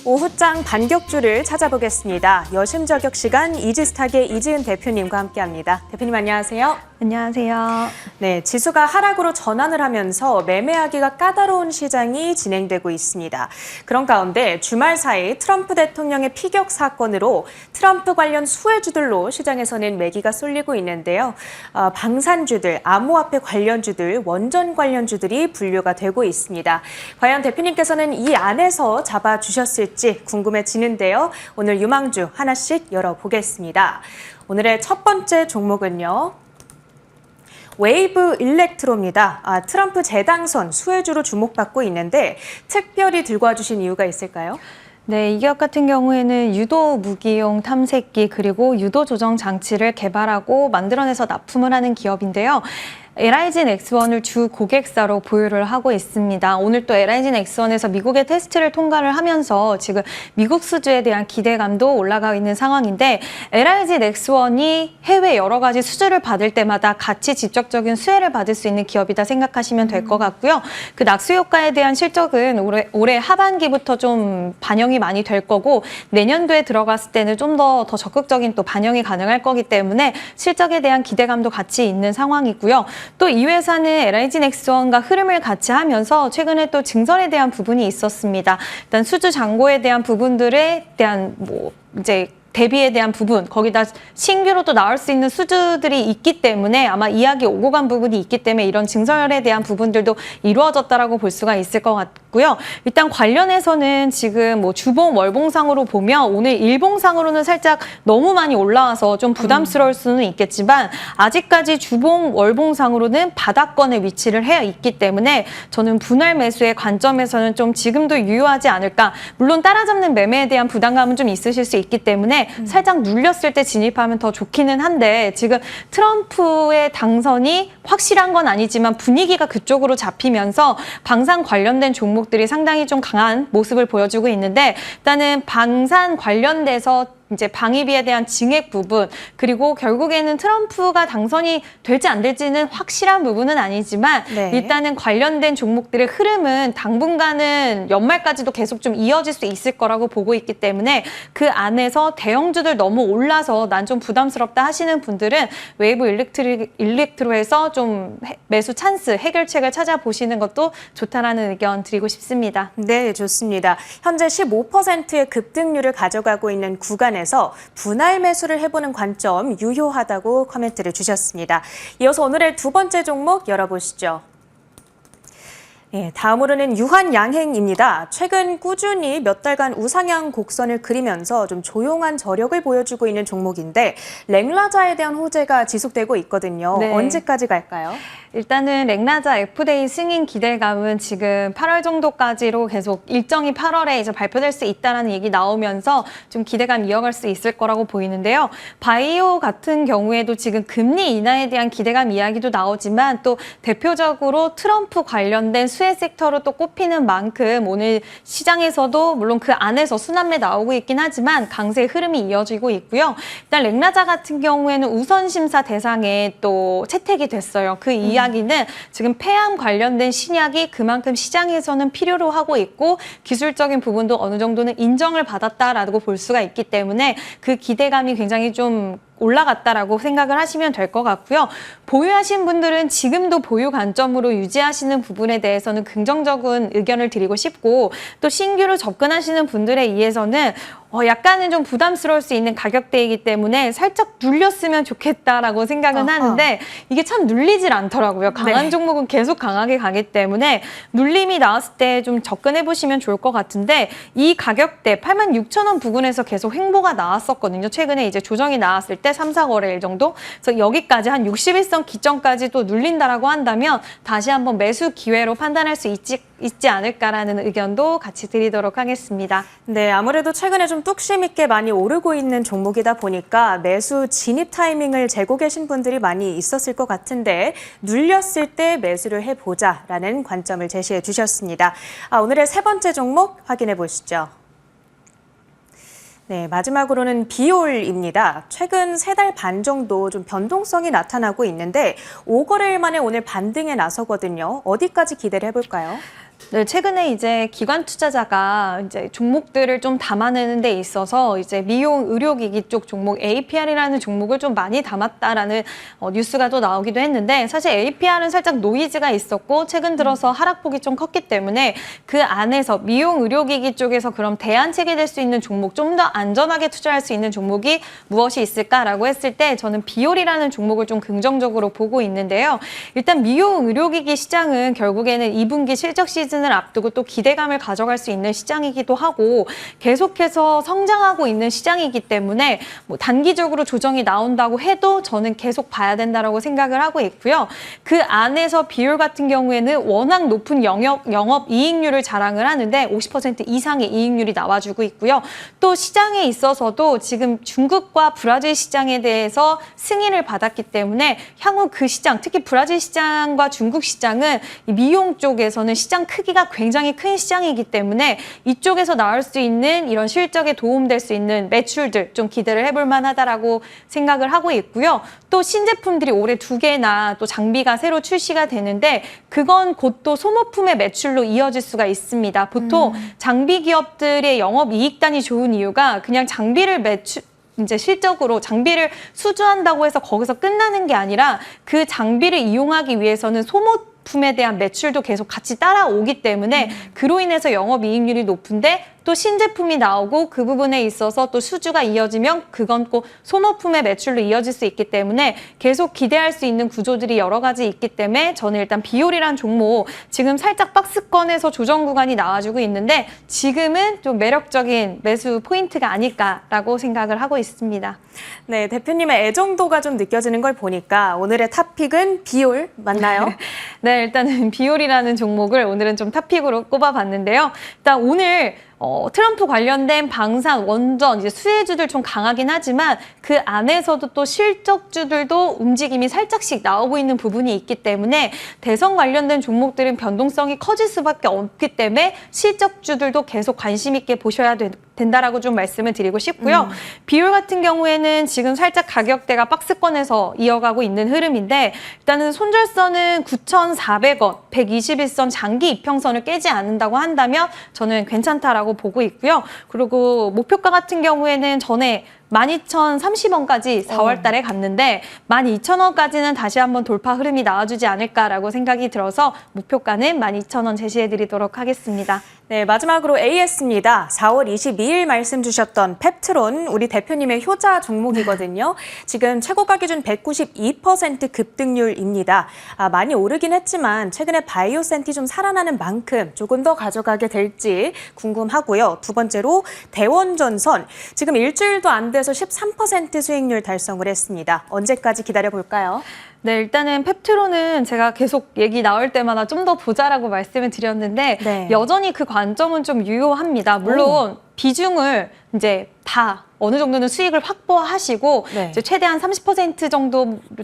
오후장 반격주를 찾아보겠습니다. 여심저격 시간 이지스탁의 이지은 대표님과 함께합니다. 대표님 안녕하세요. 안녕하세요. 네, 지수가 하락으로 전환을 하면서 매매하기가 까다로운 시장이 진행되고 있습니다. 그런 가운데 주말 사이 트럼프 대통령의 피격 사건으로 트럼프 관련 수혜주들로 시장에서는 매기가 쏠리고 있는데요. 방산주들, 암호화폐 관련주들, 원전 관련주들이 분류가 되고 있습니다. 과연 대표님께서는 이 안에서 잡아주셨을지 궁금해지는데요. 오늘 유망주 하나씩 열어보겠습니다. 오늘의 첫 번째 종목은요. 웨이브 일렉트로입니다. 트럼프 재당선 수혜주로 주목받고 있는데 특별히 들고 와주신 이유가 있을까요? 네, 이 기업 같은 경우에는 유도 무기용 탐색기 그리고 유도 조정 장치를 개발하고 만들어내서 납품을 하는 기업인데요. LIG X1을 주 고객사로 보유를 하고 있습니다. 오늘 또 LIG X1에서 미국의 테스트를 통과를 하면서 지금 미국 수주에 대한 기대감도 올라가고 있는 상황인데 LIG X1이 해외 여러 가지 수주를 받을 때마다 같이 직접적인 수혜를 받을 수 있는 기업이다 생각하시면 될 것 같고요. 그 낙수 효과에 대한 실적은 올해 하반기부터 좀 반영이 많이 될 거고 내년도에 들어갔을 때는 좀 더 적극적인 또 반영이 가능할 거기 때문에 실적에 대한 기대감도 같이 있는 상황이고요. 또 이 회사는 LIG X1과 흐름을 같이 하면서 최근에 또 증설에 대한 부분이 있었습니다. 일단 수주 잔고에 대한 부분들에 대한 이제 대비에 대한 부분, 거기다 신규로 또 나올 수 있는 수주들이 있기 때문에 아마 이야기 오고 간 부분이 있기 때문에 이런 증설에 대한 부분들도 이루어졌다라고 볼 수가 있을 것 같고요. 일단 관련해서는 지금 주봉, 월봉상으로 보면 오늘 일봉상으로는 살짝 너무 많이 올라와서 좀 부담스러울 수는 있겠지만 아직까지 주봉, 월봉상으로는 바닥권에 위치를 해 있기 때문에 저는 분할 매수의 관점에서는 좀 지금도 유효하지 않을까. 물론 따라잡는 매매에 대한 부담감은 좀 있으실 수 있기 때문에 살짝 눌렸을 때 진입하면 더 좋기는 한데 지금 트럼프의 당선이 확실한 건 아니지만 분위기가 그쪽으로 잡히면서 방산 관련된 종목들이 상당히 좀 강한 모습을 보여주고 있는데 일단은 방산 관련돼서 이제 방위비에 대한 증액 부분 그리고 결국에는 트럼프가 당선이 될지 안 될지는 확실한 부분은 아니지만 네. 일단은 관련된 종목들의 흐름은 당분간은 연말까지도 계속 좀 이어질 수 있을 거라고 보고 있기 때문에 그 안에서 대형주들 너무 올라서 난 좀 부담스럽다 하시는 분들은 웨이브 일렉트로에서 좀 매수 찬스 해결책을 찾아보시는 것도 좋다라는 의견 드리고 싶습니다. 네, 좋습니다. 현재 15%의 급등률을 가져가고 있는 구간에서 분할 매수를 해보는 관점 유효하다고 코멘트를 주셨습니다. 이어서 오늘의 두 번째 종목 열어보시죠. 예, 다음으로는 유한양행입니다. 최근 꾸준히 몇 달간 우상향 곡선을 그리면서 좀 조용한 저력을 보여주고 있는 종목인데 렉라자에 대한 호재가 지속되고 있거든요. 네. 언제까지 갈까요? 일단은 렉라자 F데이 승인 기대감은 지금 8월 정도까지로 계속 일정이 8월에 이제 발표될 수 있다는 얘기 나오면서 좀 기대감 이어갈 수 있을 거라고 보이는데요. 바이오 같은 경우에도 지금 금리 인하에 대한 기대감 이야기도 나오지만 또 대표적으로 트럼프 관련된 수혜 섹터로 또 꼽히는 만큼 오늘 시장에서도 물론 그 안에서 순환매 나오고 있긴 하지만 강세 흐름이 이어지고 있고요. 일단 렉라자 같은 경우에는 우선 심사 대상에 또 채택이 됐어요. 그 이야기는 지금 폐암 관련된 신약이 그만큼 시장에서는 필요로 하고 있고 기술적인 부분도 어느 정도는 인정을 받았다라고 볼 수가 있기 때문에 그 기대감이 굉장히 좀 올라갔다라고 생각을 하시면 될 것 같고요. 보유하신 분들은 지금도 보유 관점으로 유지하시는 부분에 대해서는 긍정적인 의견을 드리고 싶고 또 신규로 접근하시는 분들에 의해서는 약간은 좀 부담스러울 수 있는 가격대이기 때문에 살짝 눌렸으면 좋겠다라고 생각은 하는데 이게 참 눌리질 않더라고요. 강한 종목은 계속 강하게 가기 때문에 눌림이 나왔을 때 좀 접근해 보시면 좋을 것 같은데 이 가격대 86,000원 부근에서 계속 횡보가 나왔었거든요. 최근에 이제 조정이 나왔을 때 3, 4거래일 정도. 그래서 여기까지 한 61선 기점까지 또 눌린다라고 한다면 다시 한번 매수 기회로 판단할 수 있지 않을까라는 의견도 같이 드리도록 하겠습니다. 네, 아무래도 최근에 좀 뚝심 있게 많이 오르고 있는 종목이다 보니까 매수 진입 타이밍을 재고 계신 분들이 많이 있었을 것 같은데 눌렸을 때 매수를 해보자라는 관점을 제시해 주셨습니다. 오늘의 세 번째 종목 확인해 보시죠. 네, 마지막으로는 비올입니다. 최근 3달 반 정도 좀 변동성이 나타나고 있는데 5거래일 만에 오늘 반등에 나서거든요. 어디까지 기대를 해볼까요? 네, 최근에 이제 기관 투자자가 이제 종목들을 좀 담아내는 데 있어서 이제 미용 의료기기 쪽 종목 APR이라는 종목을 좀 많이 담았다라는 뉴스가 또 나오기도 했는데, 사실 APR은 살짝 노이즈가 있었고 최근 들어서 하락폭이 좀 컸기 때문에 그 안에서 미용 의료기기 쪽에서 그럼 대안책이 될 수 있는 종목, 좀 더 안전하게 투자할 수 있는 종목이 무엇이 있을까라고 했을 때 저는 비올이라는 종목을 좀 긍정적으로 보고 있는데요. 일단 미용 의료기기 시장은 결국에는 2분기 실적 시즌 을 앞두고 또 기대감을 가져갈 수 있는 시장이기도 하고 계속해서 성장하고 있는 시장이기 때문에 뭐 단기적으로 조정이 나온다고 해도 저는 계속 봐야 된다라고 생각을 하고 있고요. 그 안에서 비율 같은 경우에는 워낙 높은 영업 이익률을 자랑을 하는데 50% 이상의 이익률이 나와주고 있고요. 또 시장에 있어서도 지금 중국과 브라질 시장에 대해서 승인을 받았기 때문에 향후 그 시장, 특히 브라질 시장과 중국 시장은 이 미용 쪽에서는 시장 크기가 굉장히 큰 시장이기 때문에 이쪽에서 나올 수 있는 이런 실적에 도움될 수 있는 매출들 좀 기대를 해볼 만하다라고 생각을 하고 있고요. 또 신제품들이 올해 2개나 또 장비가 새로 출시가 되는데 그건 곧 또 소모품의 매출로 이어질 수가 있습니다. 보통 장비 기업들의 영업이익단이 좋은 이유가 그냥 장비를 이제 실적으로 장비를 수주한다고 해서 거기서 끝나는 게 아니라 그 장비를 이용하기 위해서는 소모품에 대한 매출도 계속 같이 따라오기 때문에 그로 인해서 영업이익률이 높은데 또 신제품이 나오고 그 부분에 있어서 또 수주가 이어지면 그건 꼭 소모품의 매출로 이어질 수 있기 때문에 계속 기대할 수 있는 구조들이 여러 가지 있기 때문에 저는 일단 비올이란 종목 지금 살짝 박스권에서 조정 구간이 나와주고 있는데 지금은 좀 매력적인 매수 포인트가 아닐까라고 생각을 하고 있습니다. 네, 대표님의 애정도가 좀 느껴지는 걸 보니까 오늘의 탑픽은 비올 맞나요? 네, 일단은 비올이라는 종목을 오늘은 좀 탑픽으로 꼽아봤는데요. 일단 오늘 트럼프 관련된 방산, 원전, 이제 수혜주들 좀 강하긴 하지만 그 안에서도 또 실적주들도 움직임이 살짝씩 나오고 있는 부분이 있기 때문에 대선 관련된 종목들은 변동성이 커질 수밖에 없기 때문에 실적주들도 계속 관심 있게 보셔야 된다라고 좀 말씀을 드리고 싶고요. 비율 같은 경우에는 지금 살짝 가격대가 박스권에서 이어가고 있는 흐름인데 일단은 손절선은 9,400원, 121선 장기 이평선을 깨지 않는다고 한다면 저는 괜찮다라고 보고 있고요. 그리고 목표가 같은 경우에는 전에 12,030원까지 4월 달에 갔는데 12,000원까지는 다시 한번 돌파 흐름이 나와주지 않을까라고 생각이 들어서 목표가는 12,000원 제시해드리도록 하겠습니다. 네, 마지막으로 AS입니다. 4월 22일 말씀 주셨던 펩트론, 우리 대표님의 효자 종목이거든요. 지금 최고가 기준 192% 급등률입니다. 많이 오르긴 했지만 최근에 바이오 센티 좀 살아나는 만큼 조금 더 가져가게 될지 궁금하고요. 두 번째로 대원전선, 지금 일주일도 안 돼서 13% 수익률 달성을 했습니다. 언제까지 기다려볼까요? 네, 일단은 펩트론은 제가 계속 얘기 나올 때마다 좀 더 보자라고 말씀을 드렸는데 네. 여전히 그 관점은 좀 유효합니다. 물론 비중을 이제 다 어느 정도는 수익을 확보하시고 네. 이제 최대한 30%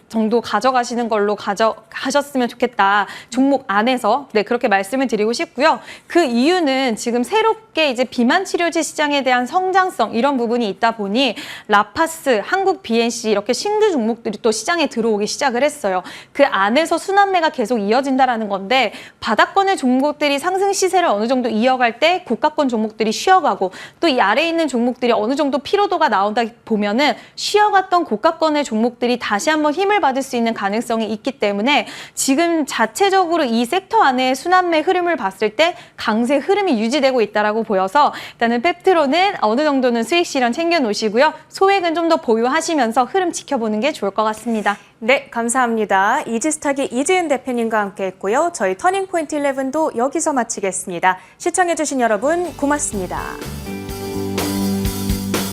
정도 가져가시는 걸로 가져가셨으면 좋겠다. 종목 안에서 그렇게 말씀을 드리고 싶고요. 그 이유는 지금 새롭게 이제 비만 치료제 시장에 대한 성장성 이런 부분이 있다 보니 라파스, 한국 BNC 이렇게 신규 종목들이 또 시장에 들어오기 시작을 했어요. 그 안에서 순환매가 계속 이어진다라는 건데 바닥권의 종목들이 상승 시세를 어느 정도 이어갈 때 고가권 종목들이 쉬어가고 또 이 아래에 있는 종목들이 어느 정도 피로도가 나온다 보면은 쉬어갔던 고가권의 종목들이 다시 한번 힘을 받을 수 있는 가능성이 있기 때문에 지금 자체적으로 이 섹터 안에 순환매 흐름을 봤을 때 강세 흐름이 유지되고 있다라고 보여서 일단은 펩트론은 어느 정도는 수익 실현 챙겨 놓으시고요. 소액은 좀 더 보유하시면서 흐름 지켜보는 게 좋을 것 같습니다. 네, 감사합니다. 이지스탁의 이지은 대표님과 함께했고요. 저희 터닝포인트 11도 여기서 마치겠습니다. 시청해주신 여러분 고맙습니다.